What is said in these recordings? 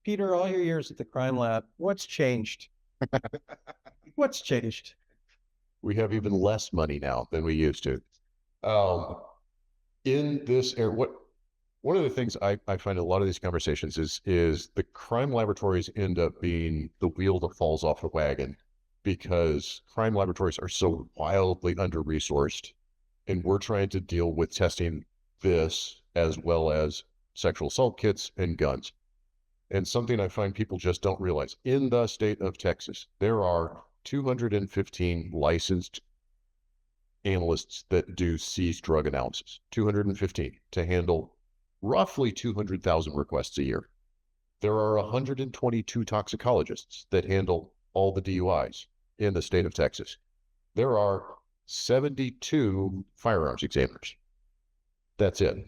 Peter, all your years at the crime lab, what's changed? What's changed? We have even less money now than we used to. Um, in this area, one of the things I find in a lot of these conversations is the crime laboratories end up being the wheel that falls off the wagon because crime laboratories are so wildly under-resourced, and we're trying to deal with testing this as well as sexual assault kits and guns. And something I find people just don't realize, in the state of Texas, there are 215 licensed analysts that do seized drug analysis, 215 to handle roughly 200,000 requests a year. There are 122 toxicologists that handle all the DUIs in the state of Texas. There are 72 firearms examiners. That's it.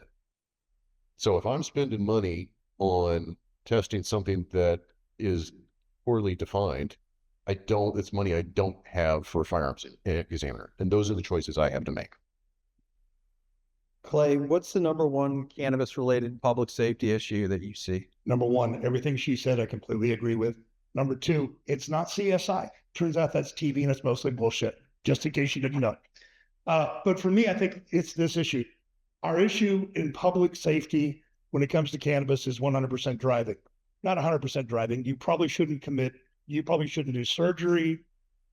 So if I'm spending money on testing something that is poorly defined, it's money I don't have for a firearms examiner. And those are the choices I have to make. Clay, what's the number one cannabis-related public safety issue that you see? Number one, everything she said, I completely agree with. Number two, it's not CSI. Turns out that's TV and it's mostly bullshit, just in case you didn't know. But for me, I think it's this issue. Our issue in public safety when it comes to cannabis is 100% driving. Not 100% driving. You probably shouldn't do surgery,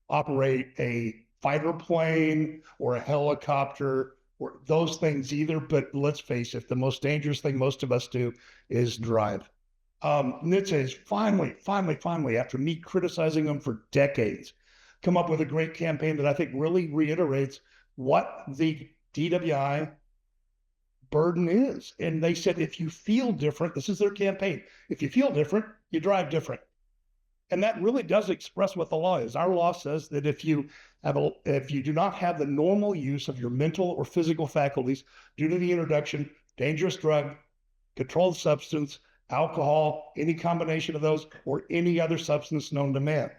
operate a fighter plane or a helicopter or those things either. But let's face it, the most dangerous thing most of us do is drive. NHTSA is finally, after me criticizing them for decades, come up with a great campaign that I think really reiterates what the DWI burden is. And they said, if you feel different, this is their campaign. If you feel different, you drive different. And that really does express what the law is. Our law says that if you do not have the normal use of your mental or physical faculties due to the introduction, dangerous drug, controlled substance, alcohol, any combination of those, or any other substance known to man.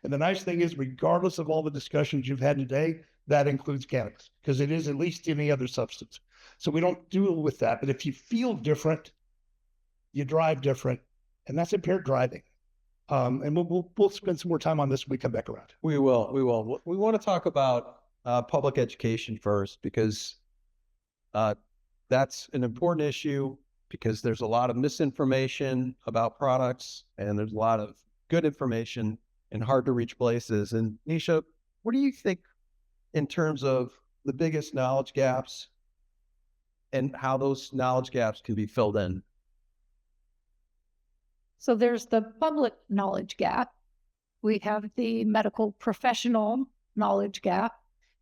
And the nice thing is, regardless of all the discussions you've had today, that includes cannabis, because it is at least any other substance. So we don't deal with that. But if you feel different, you drive different, and that's impaired driving. And we'll spend some more time on this when we come back around. We will. We want to talk about public education first, because that's an important issue, because there's a lot of misinformation about products and there's a lot of good information in hard to reach places. And Nisha, what do you think in terms of the biggest knowledge gaps and how those knowledge gaps can be filled in? So there's the public knowledge gap. We have the medical professional knowledge gap.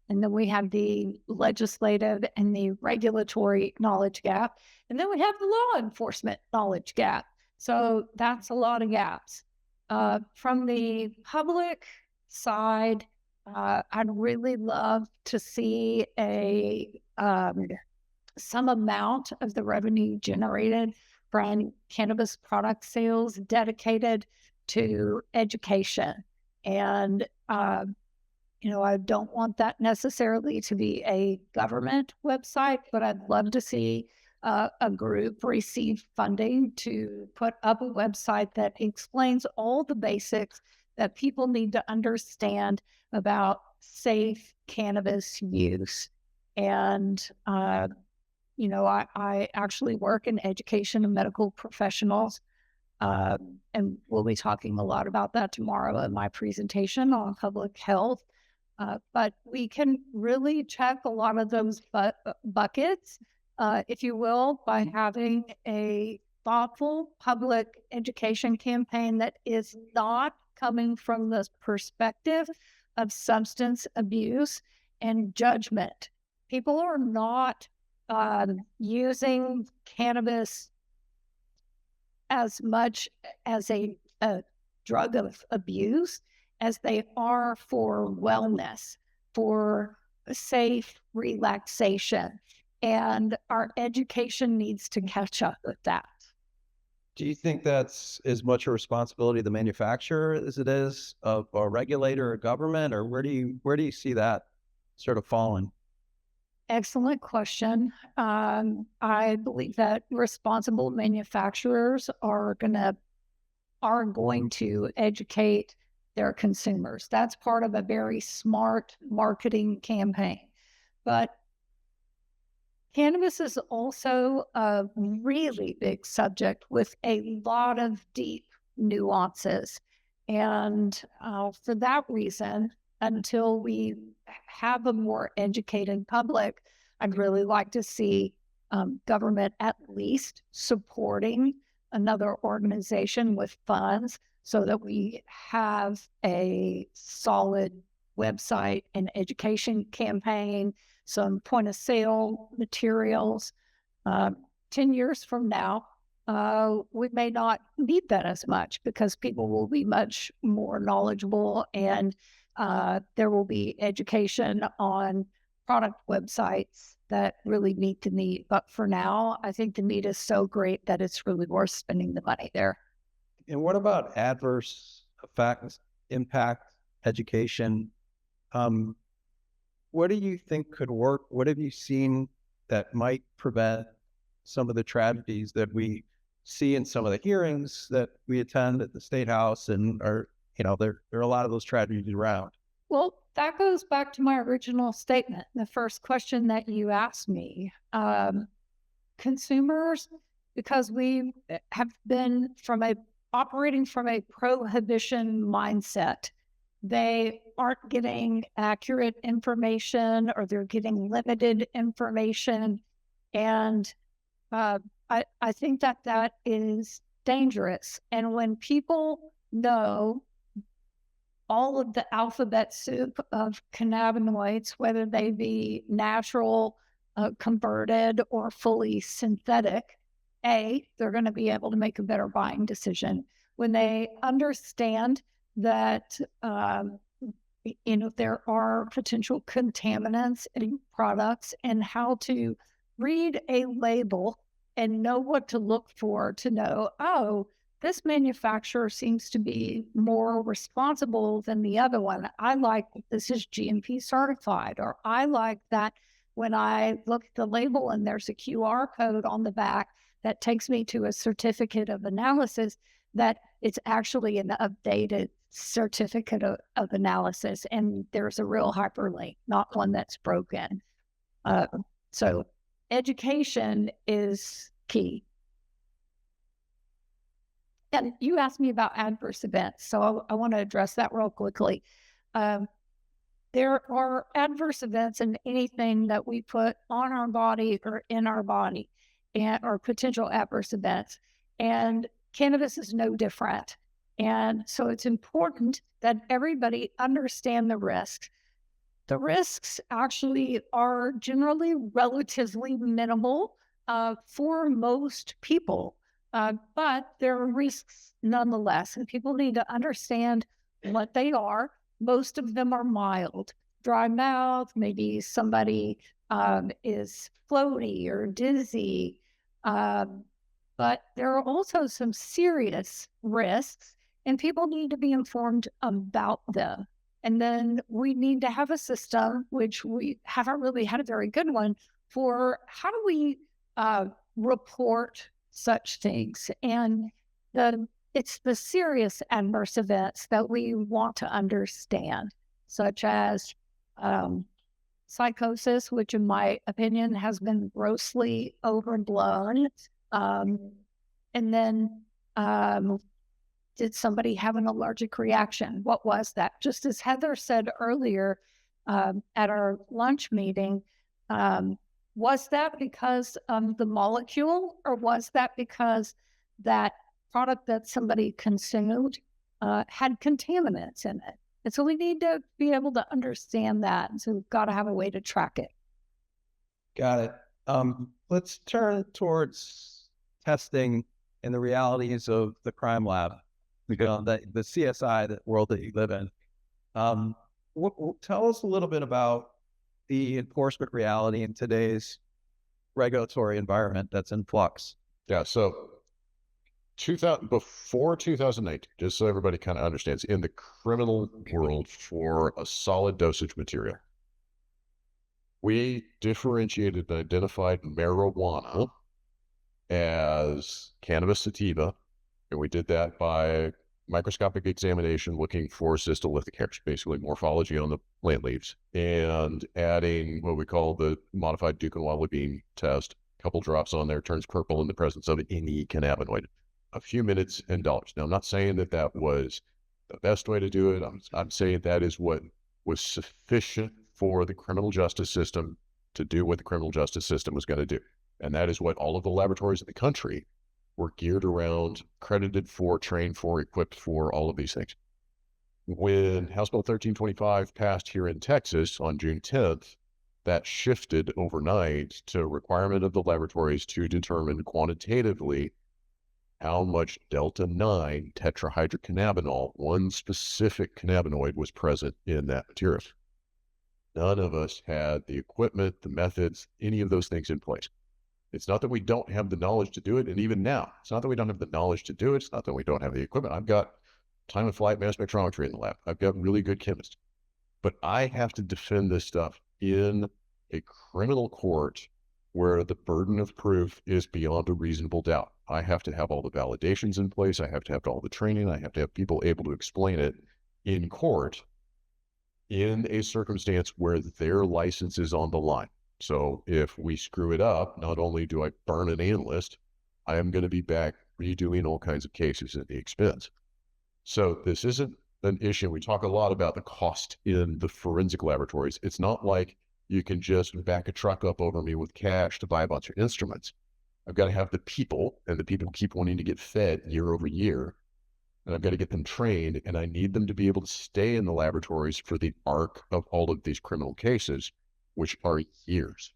And then we have the legislative and the regulatory knowledge gap. And then we have the law enforcement knowledge gap. So that's a lot of gaps. From the public side, I'd really love to see some amount of the revenue generated from cannabis product sales dedicated to education. And, I don't want that necessarily to be a government website, but I'd love to see a group receive funding to put up a website that explains all the basics that people need to understand about safe cannabis use. And, I actually work in education and medical professionals, and we'll be talking a lot about that tomorrow in my presentation on public health. But we can really check a lot of those buckets, if you will, by having a thoughtful public education campaign that is not coming from the perspective of substance abuse and judgment. People are not using cannabis as much as a drug of abuse as they are for wellness, for safe relaxation. And our education needs to catch up with that. Do you think that's as much a responsibility of the manufacturer as it is of a regulator or government, or where do you see that sort of falling? Excellent question. I believe that responsible manufacturers are going to are going to educate their consumers. That's part of a very smart marketing campaign. But cannabis is also a really big subject with a lot of deep nuances. And for that reason, until we have a more educated public, I'd really like to see government at least supporting another organization with funds so that we have a solid website and education campaign, some point of sale materials. 10 years from now, we may not need that as much because people will be much more knowledgeable, and there will be education on product websites that really meet the need. But for now, I think the need is so great that it's really worth spending the money there. And what about adverse effects, impact, education? What do you think could work? What have you seen that might prevent some of the tragedies that we see in some of the hearings that we attend at the State House? And there are a lot of those tragedies around. Well, that goes back to my original statement, the first question that you asked me. Consumers, because we have been operating from a prohibition mindset, they aren't getting accurate information, or they're getting limited information. And I think that is dangerous. And when people know all of the alphabet soup of cannabinoids, whether they be natural, converted, or fully synthetic, they're going to be able to make a better buying decision. When they understand that, there are potential contaminants in products, and how to read a label and know what to look for to know, oh, this manufacturer seems to be more responsible than the other one. I like this is GMP certified, or I like that when I look at the label and there's a QR code on the back that takes me to a certificate of analysis, that it's actually an updated certificate of analysis, and there's a real hyperlink, not one that's broken. So education is key. And you asked me about adverse events, so I want to address that real quickly. There are adverse events in anything that we put on our body or in our body, or potential adverse events. And cannabis is no different. And so it's important that everybody understand the risks. The risks actually are generally relatively minimal for most people. But there are risks nonetheless, and people need to understand what they are. Most of them are mild. Dry mouth, maybe somebody is floaty or dizzy. But there are also some serious risks, and people need to be informed about them. And then we need to have a system, which we haven't really had a very good one, for how do we report such things. And it's the serious adverse events that we want to understand, such as psychosis, which in my opinion has been grossly overblown. And then did somebody have an allergic reaction? What was that? Just as Heather said earlier at our lunch meeting, was that because of the molecule, or was that because that product that somebody consumed had contaminants in it? And so we need to be able to understand that. And so we've got to have a way to track it. Got it. Let's turn towards testing and the realities of the crime lab, the CSI, the world that you live in. Tell us a little bit about the enforcement reality in today's regulatory environment that's in flux. Yeah. So before 2008, just so everybody kind of understands, in the criminal world for a solid dosage material, we differentiated and identified marijuana as cannabis sativa And we did that by microscopic examination, looking for cystolithic hairs, basically morphology on the plant leaves, and adding what we call the modified Dukan-Whiteley bean test. A couple drops on there, turns purple in the presence of any cannabinoid. A few minutes and dollars. Now, I'm not saying that that was the best way to do it. I'm saying that is what was sufficient for the criminal justice system to do what the criminal justice system was going to do. And that is what all of the laboratories in the country were geared around, credited for, trained for, equipped for, all of these things. When House Bill 1325 passed here in Texas on June 10th, that shifted overnight to a requirement of the laboratories to determine quantitatively how much Delta-9 tetrahydrocannabinol, one specific cannabinoid, was present in that material. None of us had the equipment, the methods, any of those things in place. It's not that we don't have the knowledge to do it. And even now, it's not that we don't have the knowledge to do it. It's not that we don't have the equipment. I've got time of flight mass spectrometry in the lab. I've got really good chemists. But I have to defend this stuff in a criminal court where the burden of proof is beyond a reasonable doubt. I have to have all the validations in place. I have to have all the training. I have to have people able to explain it in court in a circumstance where their license is on the line. So if we screw it up, not only do I burn an analyst, I am going to be back redoing all kinds of cases at the expense. So this isn't an issue. We talk a lot about the cost in the forensic laboratories. It's not like you can just back a truck up over me with cash to buy a bunch of instruments. I've got to have the people, and the people keep wanting to get fed year over year. And I've got to get them trained, and I need them to be able to stay in the laboratories for the arc of all of these criminal cases, which are years.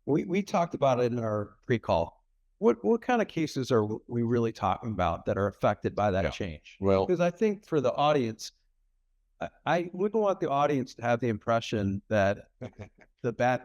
We talked about it in our pre-call. What kind of cases are we really talking about that are affected by that change? Well, because I think for the audience, I wouldn't want the audience to have the impression that the bad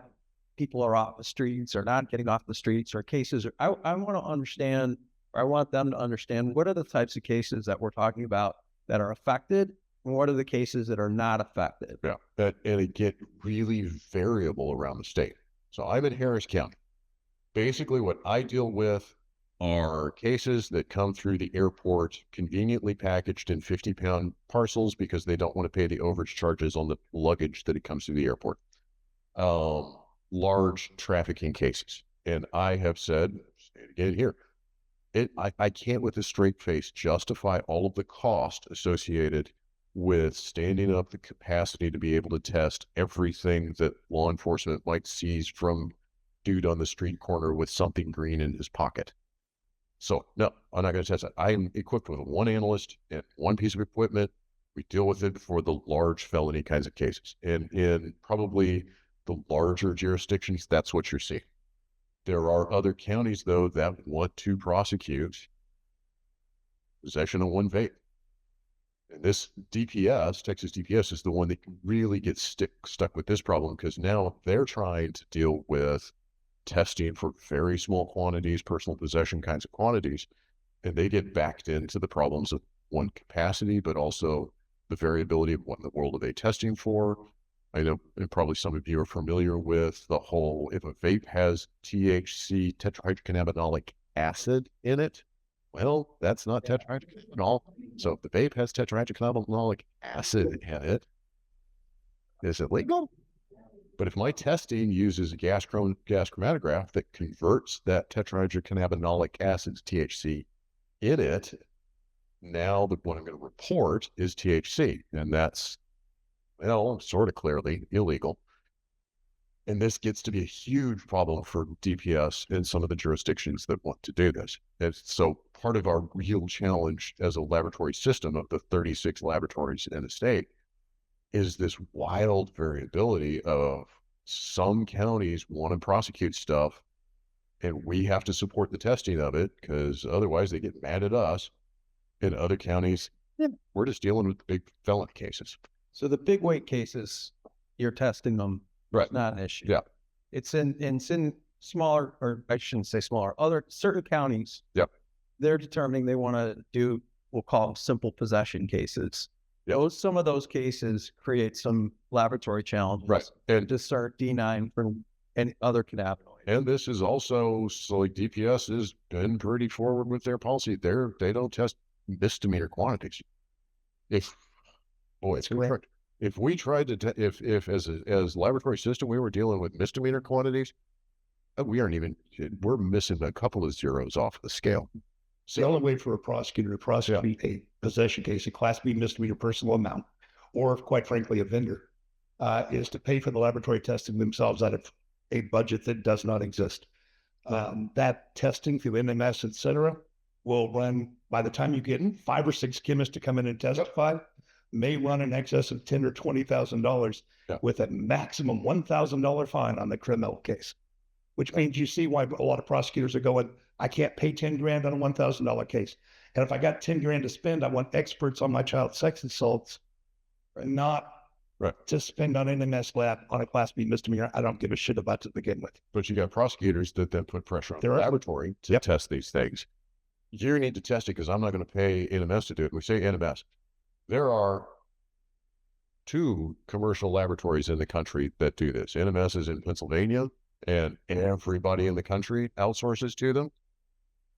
people are off the streets or not getting off the streets, or cases. I want to understand, or I want them to understand, what are the types of cases that we're talking about that are affected, and what are the cases that are not affected? Yeah, and it get really variable around the state. So I'm in Harris County. Basically, what I deal with are cases that come through the airport conveniently packaged in 50-pound parcels because they don't want to pay the overage charges on the luggage that it comes through the airport. Large trafficking cases. And I have said, say it again here, I can't with a straight face justify all of the cost associated with standing up the capacity to be able to test everything that law enforcement might seize from dude on the street corner with something green in his pocket. So no, I'm not going to test that. I am equipped with one analyst and one piece of equipment. We deal with it for the large felony kinds of cases. And in probably the larger jurisdictions, that's what you're seeing. There are other counties, though, that want to prosecute possession of one vape. And this DPS, Texas DPS, is the one that really gets stuck with this problem, because now they're trying to deal with testing for very small quantities, personal possession kinds of quantities, and they get backed into the problems of one, capacity, but also the variability of what in the world are they testing for. I know, and probably some of you are familiar with the whole, if a vape has THC, tetrahydrocannabinolic acid in it, well, that's not tetrahydrocannabinol. So if the vape has tetrahydrocannabinolic acid in it, is it legal? But if my testing uses a gas chromatograph that converts that tetrahydrocannabinolic acid to THC in it, now the what I'm going to report is THC, and that's, well, sort of clearly illegal. And this gets to be a huge problem for DPS in some of the jurisdictions that want to do this. And so part of our real challenge as a laboratory system of the 36 laboratories in the state is this wild variability of some counties want to prosecute stuff, and we have to support the testing of it because otherwise they get mad at us. In other counties, we're just dealing with big felony cases. So the big weight cases, you're testing them. Right. It's not an issue. Yeah. It's in smaller, or I shouldn't say smaller, other certain counties. Yep. They're determining they want to do, we'll call them simple possession cases. Yep. Some of those cases create some laboratory challenges. Right. And to start D9 from any other cannabinoids. And this is also, so like DPS has been pretty forward with their policy. They don't test misdemeanor quantities. If, boy, it's correct. If we tried to, if as laboratory system, we were dealing with misdemeanor quantities, we're missing a couple of zeros off the scale. It's the only way for a prosecutor to prosecute a possession case, a Class B misdemeanor personal amount, or quite frankly, a vendor, is to pay for the laboratory testing themselves out of a budget that does not exist. That testing through NMS, et cetera, will run, by the time you get in, 5 or 6 chemists to come in and testify, may run in excess of $10,000 or $20,000 with a maximum $1,000 fine on the criminal case. Which means you see why a lot of prosecutors are going, I can't pay 10 grand on a $1,000 case. And if I got 10 grand to spend, I want experts on my child sex assaults, not to spend on NMS lab on a Class B misdemeanor. I don't give a shit about to begin with. But you got prosecutors that then put pressure on the laboratory to test these things. You need to test it because I'm not going to pay NMS to do it. We say NMS. There are 2 commercial laboratories in the country that do this. NMS is in Pennsylvania, and everybody in the country outsources to them.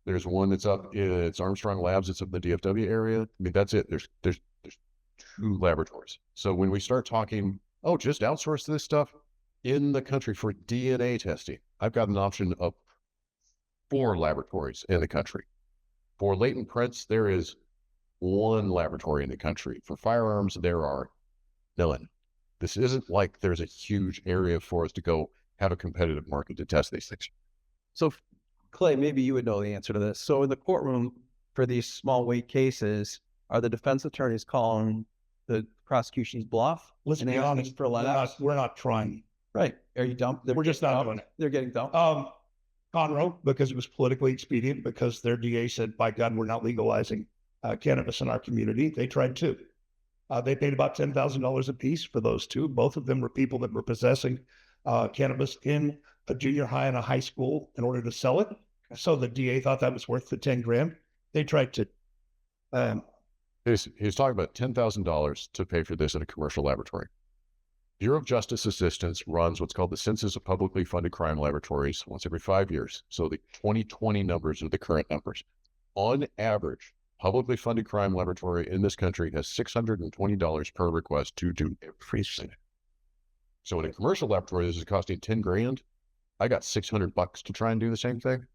There's one that's up, it's Armstrong Labs. It's up in the DFW area. I mean, that's it. There's 2 laboratories. So when we start talking, oh, just outsource this stuff in the country for DNA testing, I've got an option of 4 laboratories in the country. For latent prints, there is 1 laboratory in the country. For firearms, there are none. This isn't like there's a huge area for us to go have a competitive market to test these things. So, Clay, maybe you would know the answer to this. So in the courtroom for these small weight cases, are the defense attorneys calling the prosecution's bluff? Let's be honest, we're not trying. Right. Are you dumb? We're just not doing it. They're getting dumped. Conroe, because it was politically expedient, because their DA said, by God, we're not legalizing cannabis in our community. They tried to. They paid about $10,000 a piece for those 2. Both of them were people that were possessing cannabis in a junior high and a high school in order to sell it. So the DA thought that was worth the 10 grand. They tried to. He's talking about $10,000 to pay for this in a commercial laboratory. Bureau of Justice Assistance runs what's called the Census of Publicly Funded Crime Laboratories once every 5 years. So the 2020 numbers are the current numbers. On average, publicly funded crime laboratory in this country has $620 per request to do everything. So in a commercial laboratory, this is costing 10 grand. I got $600 to try and do the same thing.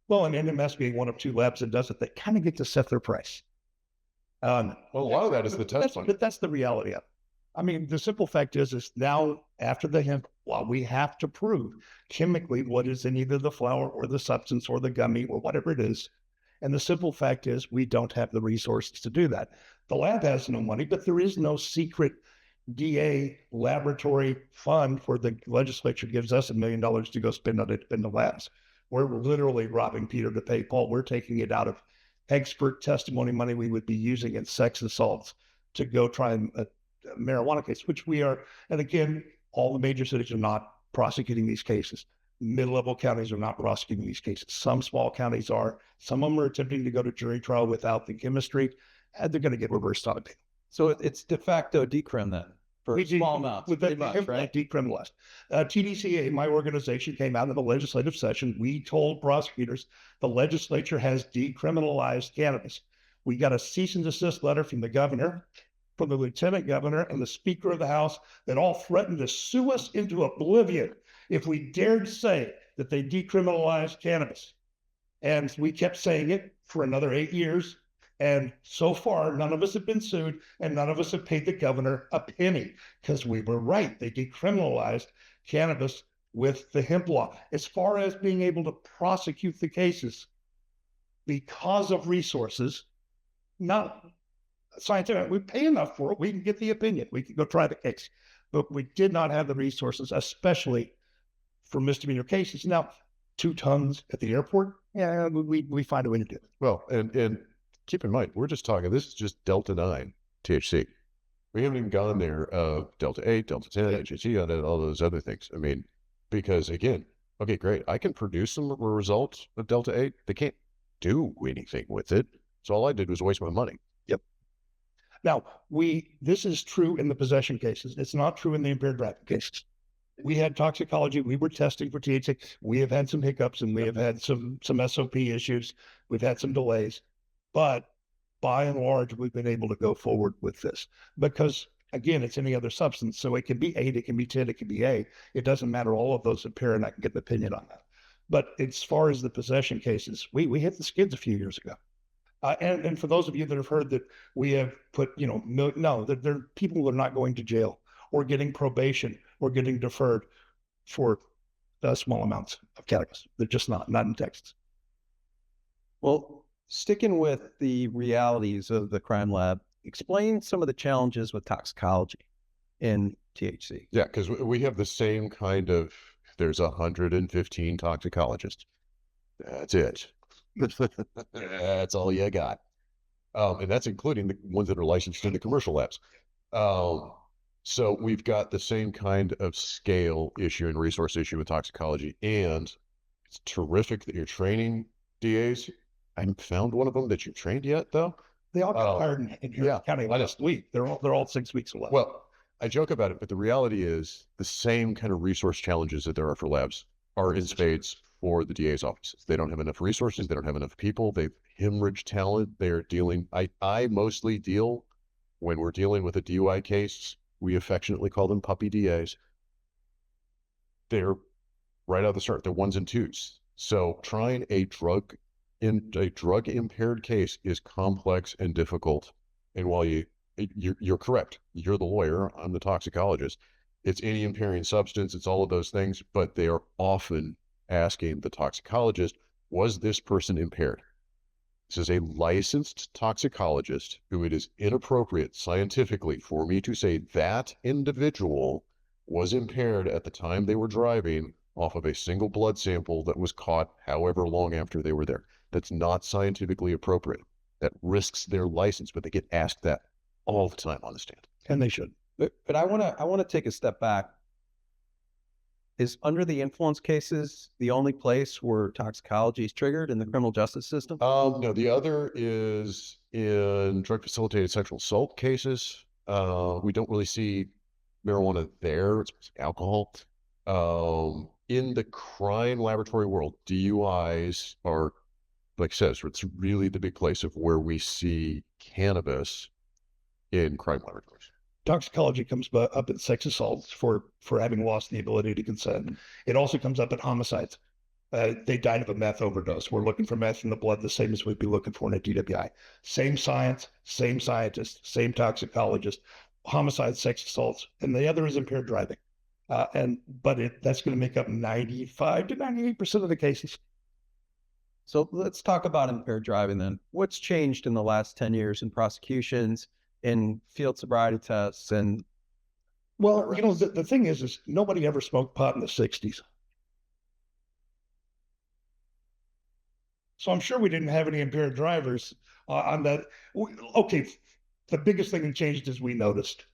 Well, and NMS being one of 2 labs that does it, they kind of get to set their price. Well, a lot of that is the test fund. But that's the reality of it. I mean, the simple fact is now after the hemp, while we have to prove chemically what is in either the flower or the substance or the gummy or whatever it is. And the simple fact is we don't have the resources to do that. The lab has no money, but there is no secret DA laboratory fund where the legislature gives us $1 million to go spend on it in the labs. We're literally robbing Peter to pay Paul. We're taking it out of expert testimony money we would be using in sex assaults to go try and marijuana case, which we are. And again, all the major cities are not prosecuting these cases. Mid-level counties are not prosecuting these cases. Some small counties are. Some of them are attempting to go to jury trial without the chemistry, and they're going to get reversed on it. So it's de facto decrim then for small amounts, pretty much, right? Decriminalized. TDCA, my organization, came out in the legislative session. We told prosecutors the legislature has decriminalized cannabis. We got a cease and desist letter from the governor, from the lieutenant governor, and the speaker of the House that all threatened to sue us into oblivion if we dared say that they decriminalized cannabis. And we kept saying it for another 8 years. And so far, none of us have been sued, and none of us have paid the governor a penny because we were right. They decriminalized cannabis with the hemp law. As far as being able to prosecute the cases, because of resources, not scientific, we pay enough for it. We can get the opinion. We can go try the case. But we did not have the resources, especially for misdemeanor cases. Now, 2 tons at the airport, yeah, we find a way to do it. Well, and keep in mind, we're just talking, this is just Delta 9 THC. We haven't even gone there of Delta 8, Delta 10, HHC, and all those other things. I mean, because again, okay, great. I can produce some results of Delta 8. They can't do anything with it. So all I did was waste my money. Yep. Now, this is true in the possession cases. It's not true in the impaired driving cases. We had toxicology. We were testing for THC. We have had some hiccups and we have had some SOP issues. We've had some delays, but by and large, we've been able to go forward with this because again, it's any other substance. So it can be 8, it can be 10, it can be A. It doesn't matter. All of those impair, and I can get an opinion on that. But as far as the possession cases, we hit the skids a few years ago. And for those of you that have heard that we have put, no, there are people who are not going to jail or getting probation or getting deferred for small amounts of cannabis. They're just not in Texas. Well, sticking with the realities of the crime lab, explain some of the challenges with toxicology in THC. Yeah, because we have the same kind of, there's 115 toxicologists. That's it. That's all you got. And that's including the ones that are licensed in the commercial labs. So we've got the same kind of scale issue and resource issue with toxicology. And it's terrific that you're training DAs. I haven't found one of them that you've trained yet, though. They all got hired in Harris County last week. They're all 6 weeks away. Well, I joke about it, but the reality is the same kind of resource challenges that there are for labs are in spades for the DA's offices. They don't have enough resources. They don't have enough people. They've hemorrhaged talent. They're dealing. I mostly deal when we're dealing with a DUI case. We affectionately call them puppy DAs. They're right out of the start. They're 1s and 2s. So trying a drug impaired case is complex and difficult. And while you're correct, you're the lawyer, I'm the toxicologist. It's any impairing substance. It's all of those things, but they are often asking the toxicologist, was this person impaired? This is a licensed toxicologist who it is inappropriate scientifically for me to say that individual was impaired at the time they were driving off of a single blood sample that was caught however long after they were there. That's not scientifically appropriate. That risks their license, but they get asked that all the time on the stand. And they should. But I want to take a step back. Is under the influence cases the only place where toxicology is triggered in the criminal justice system? No, the other is in drug facilitated sexual assault cases. We don't really see marijuana there. It's alcohol. In the crime laboratory world, DUIs are, like I said, it's really the big place of where we see cannabis in crime laboratories. Toxicology comes up in sex assaults for having lost the ability to consent. It also comes up in homicides. They died of a meth overdose. We're looking for meth in the blood, the same as we'd be looking for in a DWI. Same science, same scientist, same toxicologist. Homicide, sex assaults, and the other is impaired driving. But that's going to make up 95 to 98% of the cases. So let's talk about impaired driving then. What's changed in the last 10 years in prosecutions, in field sobriety tests? And well, the thing is nobody ever smoked pot in the 60s. So I'm sure we didn't have any impaired drivers on that. Okay, the biggest thing that changed is we noticed.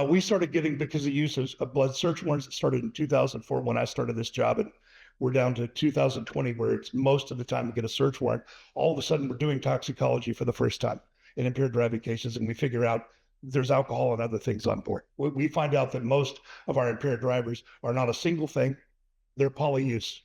We started getting, because of use of blood search warrants that started in 2004 when I started this job, and we're down to 2020 where it's most of the time to get a search warrant. All of a sudden we're doing toxicology for the first time in impaired driving cases, and we figure out there's alcohol and other things on board. We find out that most of our impaired drivers are not a single thing, they're polyuse.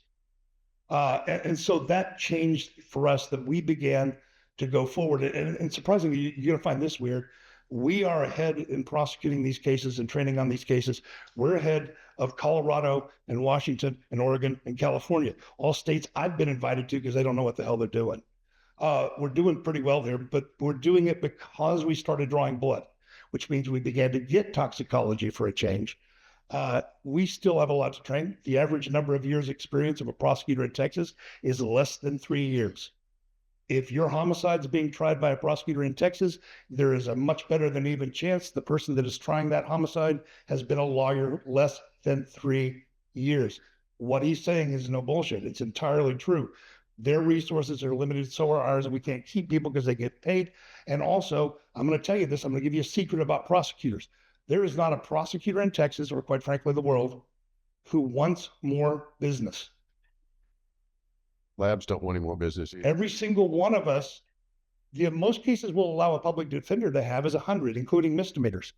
And so that changed for us, that we began to go forward. And surprisingly, you're going to find this weird. We are ahead in prosecuting these cases and training on these cases. We're ahead of Colorado and Washington and Oregon and California, all states I've been invited to because they don't know what the hell they're doing. We're doing pretty well there, but we're doing it because we started drawing blood, which means we began to get toxicology for a change. We still have a lot to train. The average number of years experience of a prosecutor in Texas is less than 3 years. If your homicide is being tried by a prosecutor in Texas, there is a much better than even chance the person that is trying that homicide has been a lawyer less than 3 years. What he's saying is no bullshit. It's entirely true. Their resources are limited, so are ours, and we can't keep people because they get paid. And also, I'm going to tell you this, I'm going to give you a secret about prosecutors. There is not a prosecutor in Texas, or quite frankly, the world, who wants more business. Labs don't want any more business either. Every single one of us, most cases will allow a public defender to have is 100, including misdemeanors.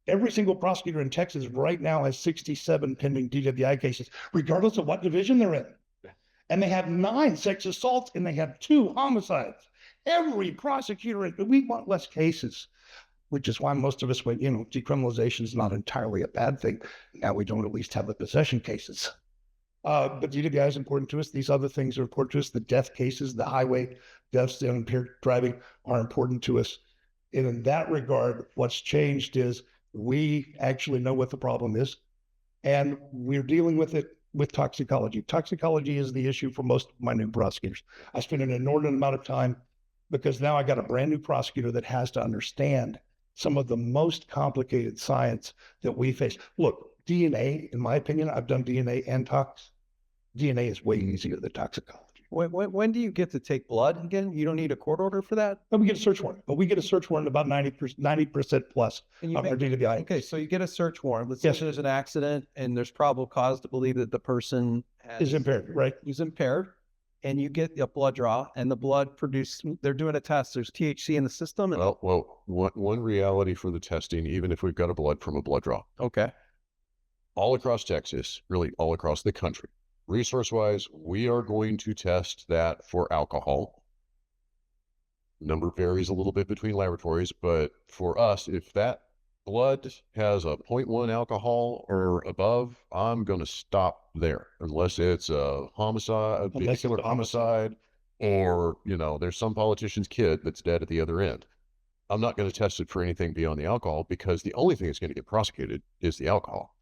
Every single prosecutor in Texas right now has 67 pending DWI cases, regardless of what division they're in. And they have 9 sex assaults and they have 2 homicides. Every prosecutor, we want less cases, which is why most of us went, decriminalization is not entirely a bad thing. Now we don't at least have the possession cases. But DWI is important to us. These other things are important to us. The death cases, the highway deaths and impaired driving are important to us. And in that regard, what's changed is we actually know what the problem is, and we're dealing with it with toxicology. Toxicology is the issue for most of my new prosecutors. I spend an inordinate amount of time because now I got a brand new prosecutor that has to understand some of the most complicated science that we face. Look, DNA, in my opinion, I've done DNA and tox. DNA is way easier than toxicology. When do you get to take blood again? You don't need a court order for that? But we get a search warrant. But we get a search warrant about 90% plus And you of our DWI. Okay, so you get a search warrant. Let's Yes. say there's an accident and there's probable cause to believe that the person Is impaired, right? is impaired, and you get a blood draw, and the blood produced. They're doing a test. There's THC in the system. And, Well, one reality for the testing, even if we've got a blood from a blood draw, okay. all across Texas, really all across the country, resource-wise, we are going to test that for alcohol. Number varies a little bit between laboratories, but for us, if that blood has a 0.1 alcohol or above, I'm going to stop there unless it's a homicide, a vehicular homicide, or, there's some politician's kid that's dead at the other end. I'm not going to test it for anything beyond the alcohol because the only thing that's going to get prosecuted is the alcohol.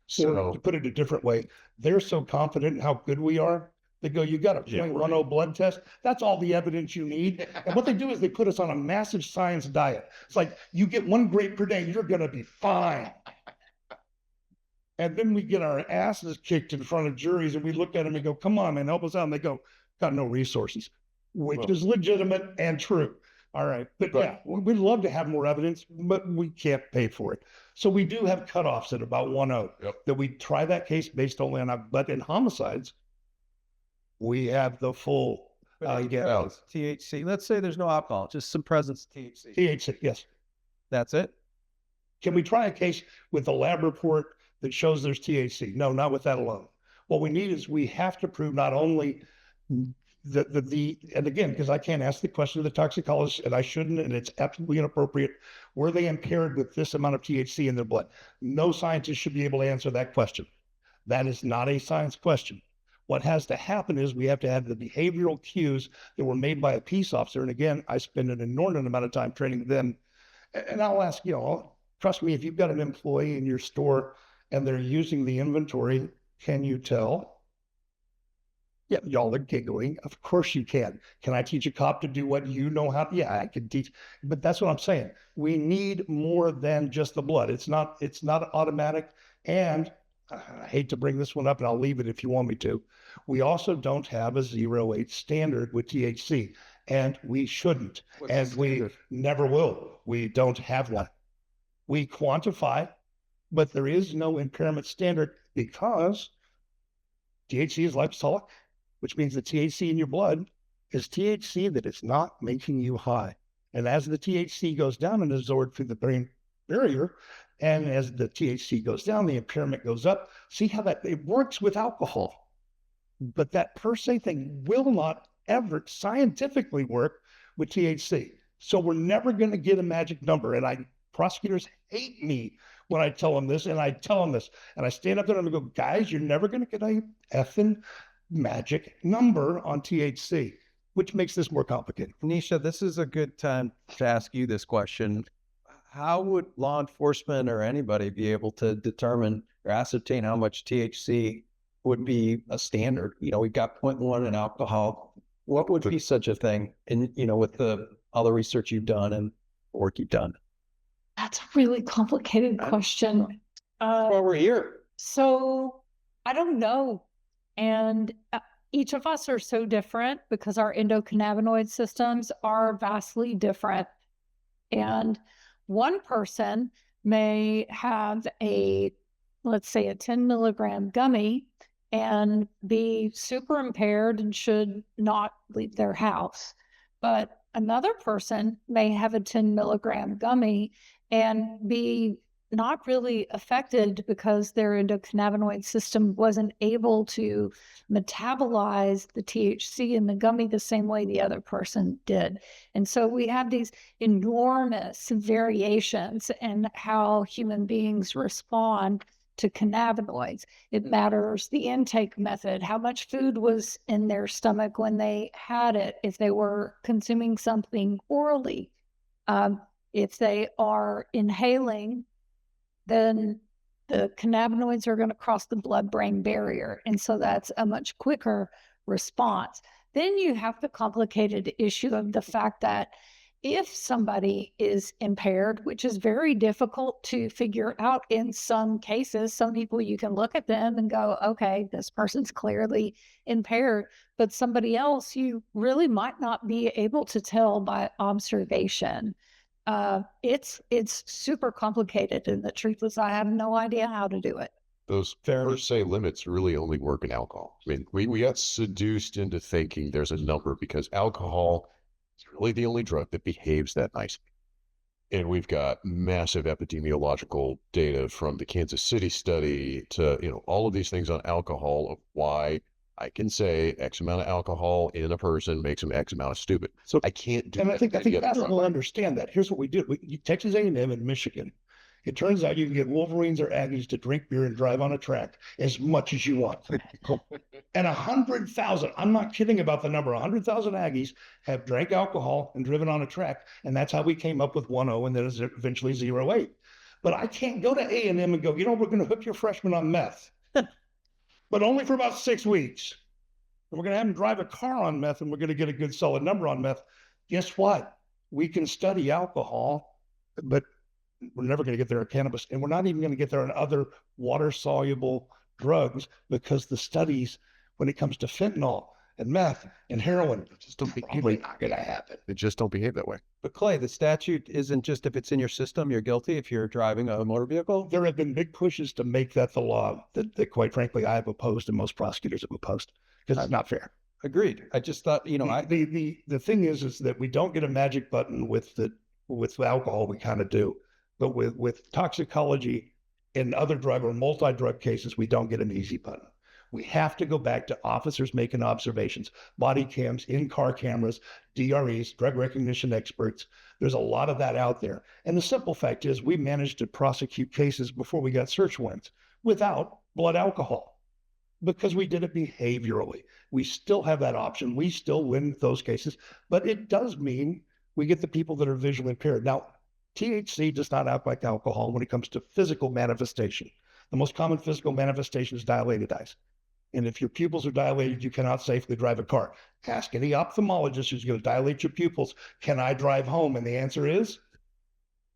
So to put it a different way, they're so confident in how good we are. They go, you got a 0.10 blood test. That's all the evidence you need. And what they do is they put us on a massive science diet. It's like, you get 1 grape per day, you're going to be fine. And then we get our asses kicked in front of juries and we look at them and go, come on, man, help us out. And they go, got no resources, which is legitimate and true. All right. But yeah, we'd love to have more evidence, but we can't pay for it. So we do have cutoffs at about 1.0 that we try that case based only on, but in homicides, we have the full THC. Let's say there's no alcohol, just some presence of THC. THC, yes. That's it? Can we try a case with a lab report that shows there's THC? No, not with that alone. What we need is we have to prove not only and again, because I can't ask the question of the toxicologist, and I shouldn't, and it's absolutely inappropriate. Were they impaired with this amount of THC in their blood? No scientist should be able to answer that question. That is not a science question. What has to happen is we have to have the behavioral cues that were made by a peace officer. And again, I spend an inordinate amount of time training them. And I'll ask, trust me, if you've got an employee in your store and they're using the inventory, can you tell? Yeah, y'all are giggling. Of course you can. Can I teach a cop to do what you know how to? Yeah, I can teach. But that's what I'm saying. We need more than just the blood. It's not automatic. And I hate to bring this one up, and I'll leave it if you want me to. We also don't have a 0.8 standard with THC, and we shouldn't, and we never will. We don't have one. We quantify, but there is no impairment standard because THC is lipophilic, which means the THC in your blood is THC that is not making you high. And as the THC goes down and is absorbed through the brain barrier, and as the THC goes down, the impairment goes up. See how it works with alcohol. But that per se thing will not ever scientifically work with THC. So we're never going to get a magic number. And prosecutors hate me when I tell them this, and I tell them this. And I stand up there and I go, guys, you're never going to get a effing magic number on THC, which makes this more complicated. Nisha, this is a good time to ask you this question. How would law enforcement or anybody be able to determine or ascertain how much THC would be a standard? We've got 0.1 in alcohol. What would be such a thing? And, with all the research you've done and work you've done. That's a really complicated question. Well, we're here. So I don't know. And each of us are so different because our endocannabinoid systems are vastly different. And one person may have let's say a 10 milligram gummy and be super impaired and should not leave their house. But another person may have a 10 milligram gummy and be not really affected because their endocannabinoid system wasn't able to metabolize the THC in the gummy the same way the other person did. And so we have these enormous variations in how human beings respond to cannabinoids. It matters the intake method, how much food was in their stomach when they had it, if they were consuming something orally. If they are inhaling, then the cannabinoids are going to cross the blood-brain barrier. And so that's a much quicker response. Then you have the complicated issue of the fact that if somebody is impaired, which is very difficult to figure out in some cases, some people you can look at them and go, okay, this person's clearly impaired, but somebody else you really might not be able to tell by observation. It's super complicated, and the truth is I have no idea how to do it. Those per se limits really only work in alcohol. I mean, we got seduced into thinking there's a number because alcohol is really the only drug that behaves that nicely. And we've got massive epidemiological data from the Kansas City study to, all of these things on alcohol of why I can say X amount of alcohol in a person makes them X amount of stupid. So I can't do And that. I think Abbott will understand that. Here's what we did. Texas A&M and Michigan. It turns out you can get Wolverines or Aggies to drink beer and drive on a track as much as you want. And 100,000, I'm not kidding about the number, 100,000 Aggies have drank alcohol and driven on a track. And that's how we came up with 1.0 and then eventually 0.8. But I can't go to A&M and go, we're going to hook your freshmen on meth. But only for about 6 weeks. And we're going to have them drive a car on meth and we're going to get a good solid number on meth. Guess what? We can study alcohol, but we're never going to get there at cannabis. And we're not even going to get there on other water-soluble drugs because the studies, when it comes to fentanyl and meth and heroin, just don't probably not going to happen. They just don't behave that way. But Clay, the statute isn't just if it's in your system, you're guilty if you're driving a motor vehicle. There have been big pushes to make that the law that quite frankly, I have opposed and most prosecutors have opposed because it's not fair. Agreed. I just thought, the thing is that we don't get a magic button with alcohol. We kind of do, but with toxicology and other drug or multi-drug cases, we don't get an easy button. We have to go back to officers making observations, body cams, in-car cameras, DREs, drug recognition experts. There's a lot of that out there. And the simple fact is we managed to prosecute cases before we got search warrants without blood alcohol because we did it behaviorally. We still have that option. We still win those cases, but it does mean we get the people that are visually impaired. Now, THC does not act like alcohol when it comes to physical manifestation. The most common physical manifestation is dilated eyes. And if your pupils are dilated, you cannot safely drive a car. Ask any ophthalmologist who's going to dilate your pupils, can I drive home? And the answer is,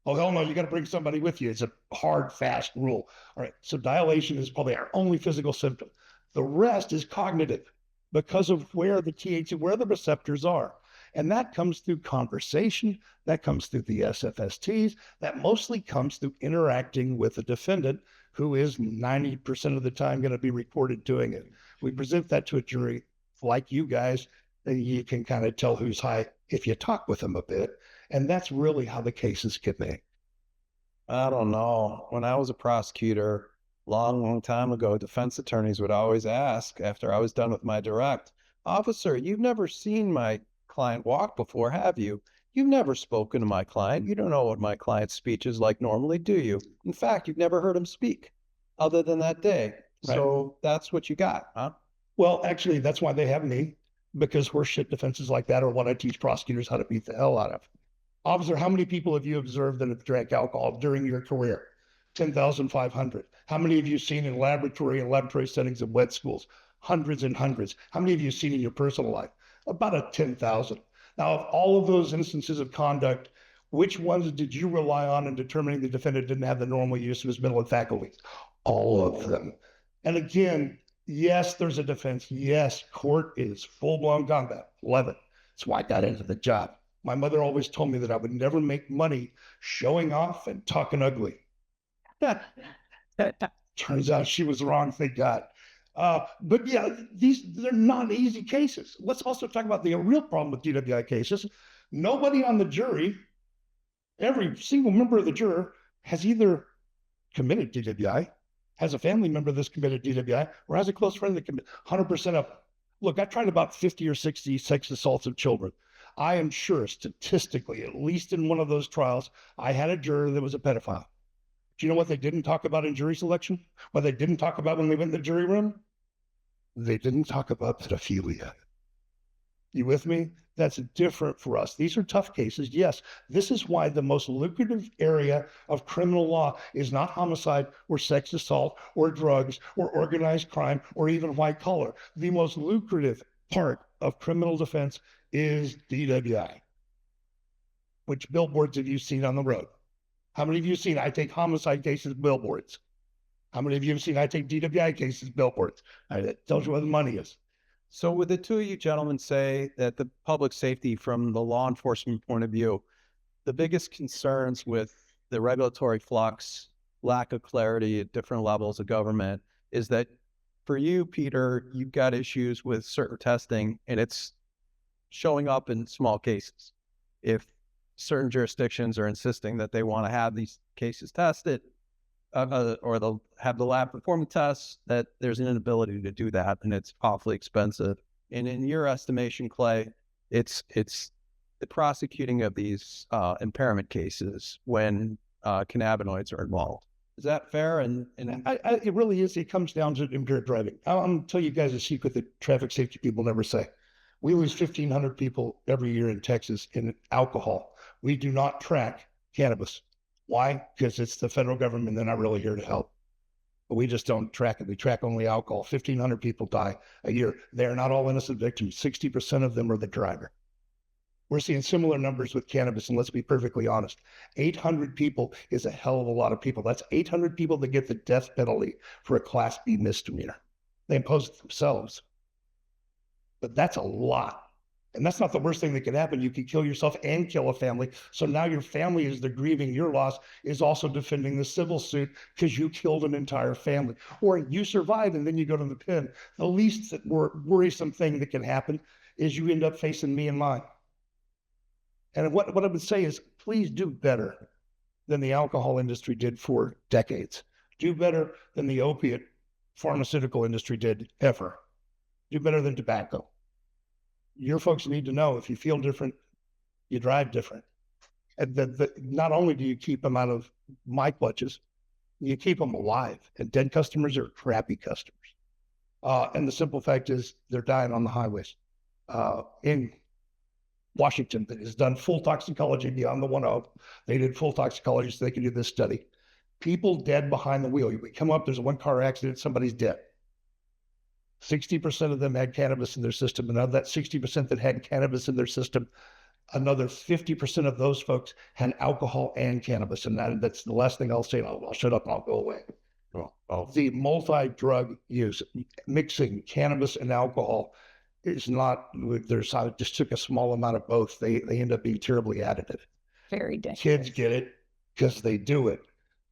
oh, hell no, you got to bring somebody with you. It's a hard, fast rule. All right, so dilation is probably our only physical symptom. The rest is cognitive because of where the THC, where the receptors are. And that comes through conversation, that comes through the SFSTs, that mostly comes through interacting with the defendant, who is 90% of the time going to be reported doing it. We present that to a jury like you guys, and you can kind of tell who's high if you talk with them a bit. And that's really how the cases get made. I don't know. When I was a prosecutor, long time ago, defense attorneys would always ask after I was done with my direct, officer, you've never seen my client walk before, have you? You've never spoken to my client. You don't know what my client's speech is like normally, do you? In fact, you've never heard him speak other than that day. Right. So that's what you got, huh? Well, actually, that's why they have me, because horseshit defenses like that are what I teach prosecutors how to beat the hell out of. Officer, how many people have you observed that have drank alcohol during your career? 10,500. How many have you seen in laboratory settings in wet schools? Hundreds and hundreds. How many have you seen in your personal life? About 10,000. Now, of all of those instances of conduct, which ones did you rely on in determining the defendant didn't have the normal use of his mental faculties? All of them. And again, yes, there's a defense. Yes, court is full-blown combat. Love it. That's why I got into the job. My mother always told me that I would never make money showing off and talking ugly. Turns out she was wrong, thank God. But yeah, they're not easy cases. Let's also talk about the real problem with DWI cases. Nobody on the jury Every single member of the juror has either committed DWI, has a family member that's committed DWI, or has a close friend that committed 100% of them. Look, I tried about 50 or 60 sex assaults of children. I am sure statistically, at least in one of those trials, I had a juror that was a pedophile. Do you know what they didn't talk about in jury selection? What they didn't talk about when they went in the jury room? They didn't talk about pedophilia. You with me? That's different for us. These are tough cases. Yes, this is why the most lucrative area of criminal law is not homicide or sex assault or drugs or organized crime or even white collar. The most lucrative part of criminal defense is DWI. Which billboards have you seen on the road? How many of you have seen I take homicide cases billboards? How many of you have seen I take DWI cases billboards? That tells you where the money is. So would the two of you gentlemen say that the public safety from the law enforcement point of view, the biggest concerns with the regulatory flux, lack of clarity at different levels of government, is that for you, Peter, you've got issues with certain testing and it's showing up in small cases. If certain jurisdictions are insisting that they want to have these cases tested, or they'll have the lab perform the tests, that there's an inability to do that, and it's awfully expensive. And in your estimation, Clay, it's the prosecuting of these impairment cases when cannabinoids are involved. Is that fair? And it really is. It comes down to impaired driving. I'm going to tell you guys a secret that traffic safety people never say. We lose 1,500 people every year in Texas in alcohol. We do not track cannabis. Why? Because it's the federal government. They're not really here to help. But we just don't track it. We track only alcohol. 1,500 people die a year. They're not all innocent victims. 60% of them are the driver. We're seeing similar numbers with cannabis, and let's be perfectly honest. 800 people is a hell of a lot of people. That's 800 people that get the death penalty for a Class B misdemeanor. They impose it themselves. But that's a lot. And that's not the worst thing that could happen. You could kill yourself and kill a family. So now your family, as they're grieving your loss, is also defending the civil suit because you killed an entire family. Or you survive and then you go to the pen. The least worrisome thing that can happen is you end up facing me and mine. And what I would say is, please do better than the alcohol industry did for decades. Do better than the opiate pharmaceutical industry did ever. Do better than tobacco. Your folks need to know if you feel different, you drive different. And not only do you keep them out of my clutches, you keep them alive. And dead customers are crappy customers. And the simple fact is they're dying on the highways. In Washington, that has done full toxicology beyond the 1.0. They did full toxicology so they could do this study. People dead behind the wheel. We come up, there's a 1 car accident, somebody's dead. 60% of them had cannabis in their system. And of that 60% that had cannabis in their system, another 50% of those folks had alcohol and cannabis. And that's the last thing I'll say. I'll shut up and I'll go away. The multi-drug use, mixing cannabis and alcohol is not, I just took a small amount of both. They end up being terribly additive. Very dangerous. Kids get it because they do it.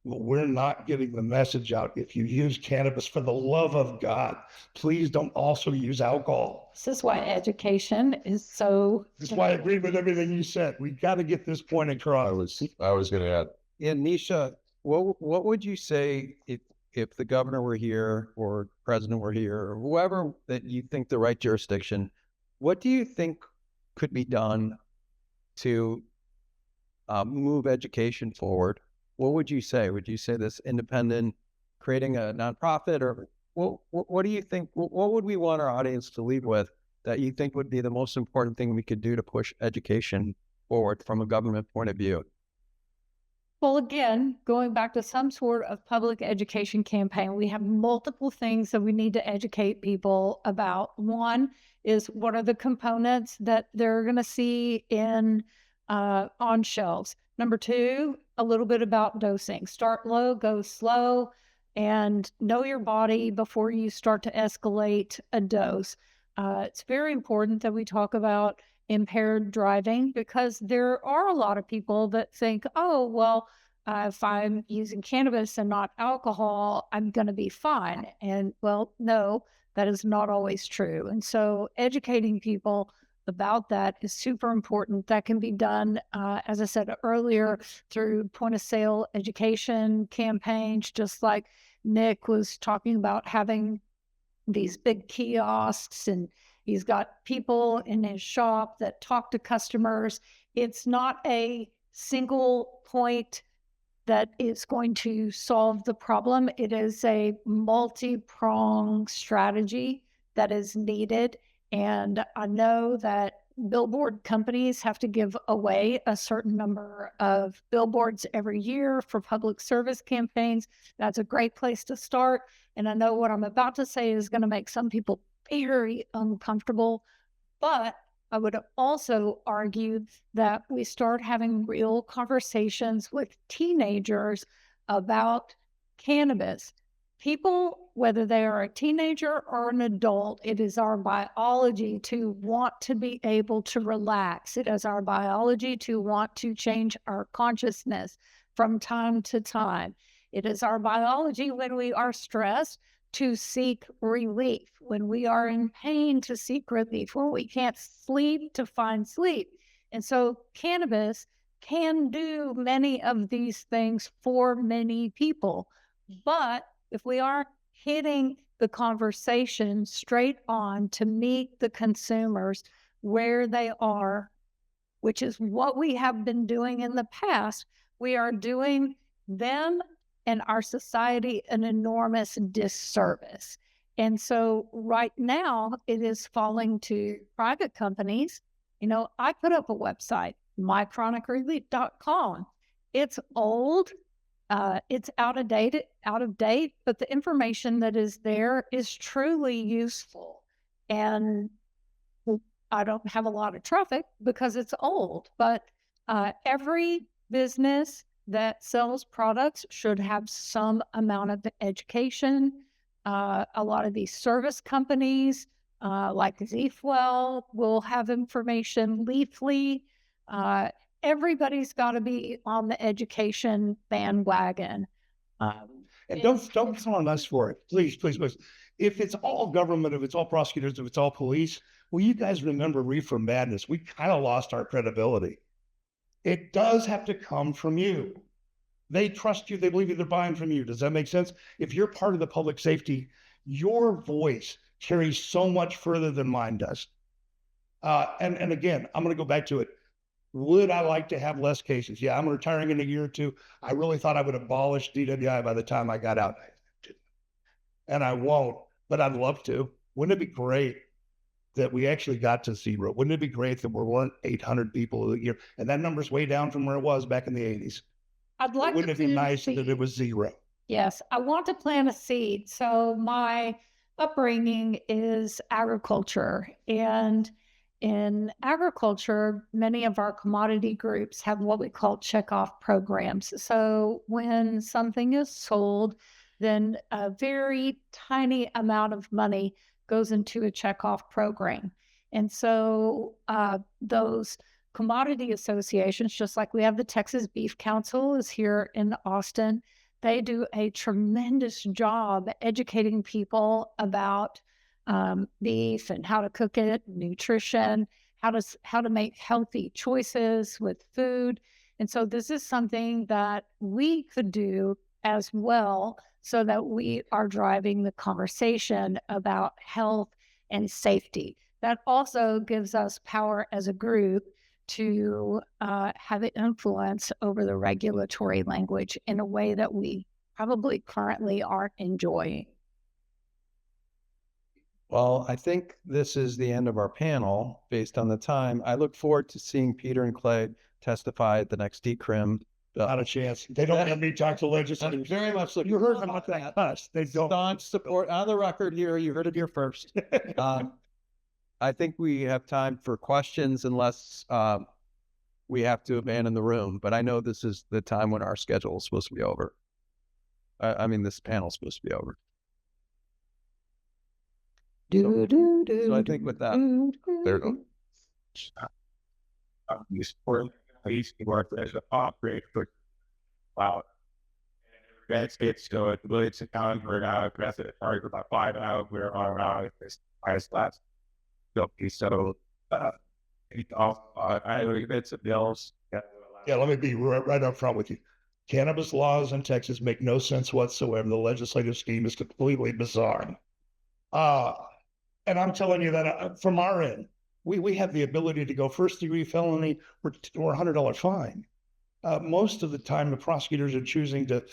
Well, we're not getting the message out. If you use cannabis, for the love of God, please don't also use alcohol. This is why education is so. That's why I agree with everything you said. We got to get this point across. I was going to add. Yeah, Nisha, what would you say if the governor were here or president were here or whoever that you think the right jurisdiction, what do you think could be done to move education forward? What would you say? Would you say this independent, creating a nonprofit, or what do you think? What would we want our audience to leave with that you think would be the most important thing we could do to push education forward from a government point of view? Well, again, going back to some sort of public education campaign, we have multiple things that we need to educate people about. One is, what are the components that they're going to see in on shelves? Number two, a little bit about dosing. Start low, go slow, and know your body before you start to escalate a dose. It's very important that we talk about impaired driving, because there are a lot of people that think, oh, well, if I'm using cannabis and not alcohol, I'm going to be fine. And well, no, that is not always true. And so educating people about that is super important. That can be done, as I said earlier, through point of sale education campaigns, just like Nick was talking about having these big kiosks, and he's got people in his shop that talk to customers. It's not a single point that is going to solve the problem. It is a multi-pronged strategy that is needed. And I know that billboard companies have to give away a certain number of billboards every year for public service campaigns. That's a great place to start. And I know what I'm about to say is going to make some people very uncomfortable, but I would also argue that we start having real conversations with teenagers about cannabis. People, whether they are a teenager or an adult, it is our biology to want to be able to relax. It is our biology to want to change our consciousness from time to time. It is our biology when we are stressed to seek relief, when we are in pain to seek relief, when we can't sleep to find sleep. And so cannabis can do many of these things for many people. But if we aren't hitting the conversation straight on to meet the consumers where they are, which is what we have been doing in the past, we are doing them and our society an enormous disservice. And so right now it is falling to private companies. You know, I put up a website, mychronicrelief.com. It's old, it's out of date, but the information that is there is truly useful. And I don't have a lot of traffic because it's old, but every business that sells products should have some amount of education. A lot of these service companies, like Zfwell, will have information. Leafly, everybody's got to be on the education bandwagon. And don't count on us for it, please, please, please. If it's all government, if it's all prosecutors, if it's all police, well, you guys remember Reefer Madness. We kind of lost our credibility. It does have to come from you. They trust you. They believe you. They're buying from you. Does that make sense? If you're part of the public safety, your voice carries so much further than mine does. And again, I'm going to go back to it. Would I like to have less cases? Yeah, I'm retiring in a year or two. I really thought I would abolish DWI by the time I got out. And I won't, but I'd love to. Wouldn't it be great that we actually got to zero? Wouldn't it be great that we weren't 800 people a year? And that number's way down from where it was back in the 80s. I'd like Wouldn't to it be nice that it was zero? Yes, I want to plant a seed. So my upbringing is agriculture, and in agriculture, many of our commodity groups have what we call checkoff programs. So when something is sold, then a very tiny amount of money goes into a checkoff program. And so those commodity associations, just like we have the Texas Beef Council is here in Austin, they do a tremendous job educating people about beef and how to cook it, nutrition, how to make healthy choices with food. And so this is something that we could do as well, so that we are driving the conversation about health and safety. That also gives us power as a group to have an influence over the regulatory language in a way that we probably currently aren't enjoying. Well, I think this is the end of our panel based on the time. I look forward to seeing Peter and Clay testify at the next decrim. Not a chance. They don't let me talk to I'm legislators. very much looking You heard forward about to that. Us. They don't. Staunch support on the record here. You heard it here first. I think we have time for questions unless we have to abandon the room. But I know this is the time when our schedule is supposed to be over. I mean, this panel is supposed to be over. So I think with that, There you go. You support these work as a operate for cloud. That's it. So it's accounting for now aggressive target about 5 out. We're on this highest last. So It's all, I know it's a bills. Yeah, let me be right up front with you. Cannabis laws in Texas make no sense whatsoever. The legislative scheme is completely bizarre. And I'm telling you that from our end, we have the ability to go first degree felony or $100 fine. Most of the time, the prosecutors are choosing to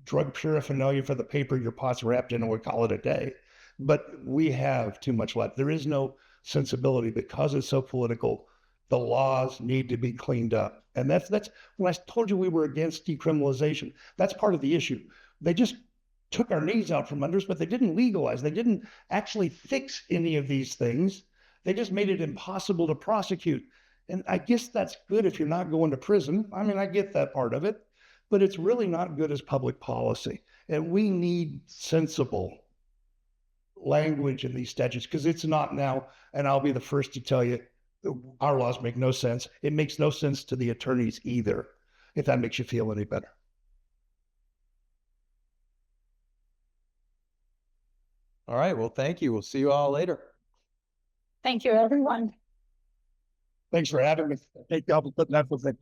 drug paraphernalia for the paper your pot's wrapped in, and we call it a day. But we have too much left. There is no sensibility because it's so political. The laws need to be cleaned up. And that's when I told you we were against decriminalization, that's part of the issue. They just took our knees out from under us, but they didn't legalize. They didn't actually fix any of these things. They just made it impossible to prosecute. And I guess that's good if you're not going to prison. I mean, I get that part of it, but it's really not good as public policy. And we need sensible language in these statutes because it's not now. And I'll be the first to tell you, our laws make no sense. It makes no sense to the attorneys either, if that makes you feel any better. All right. Well, thank you. We'll see you all later. Thank you, everyone. Thanks for having me. Thank y'all for putting up with it.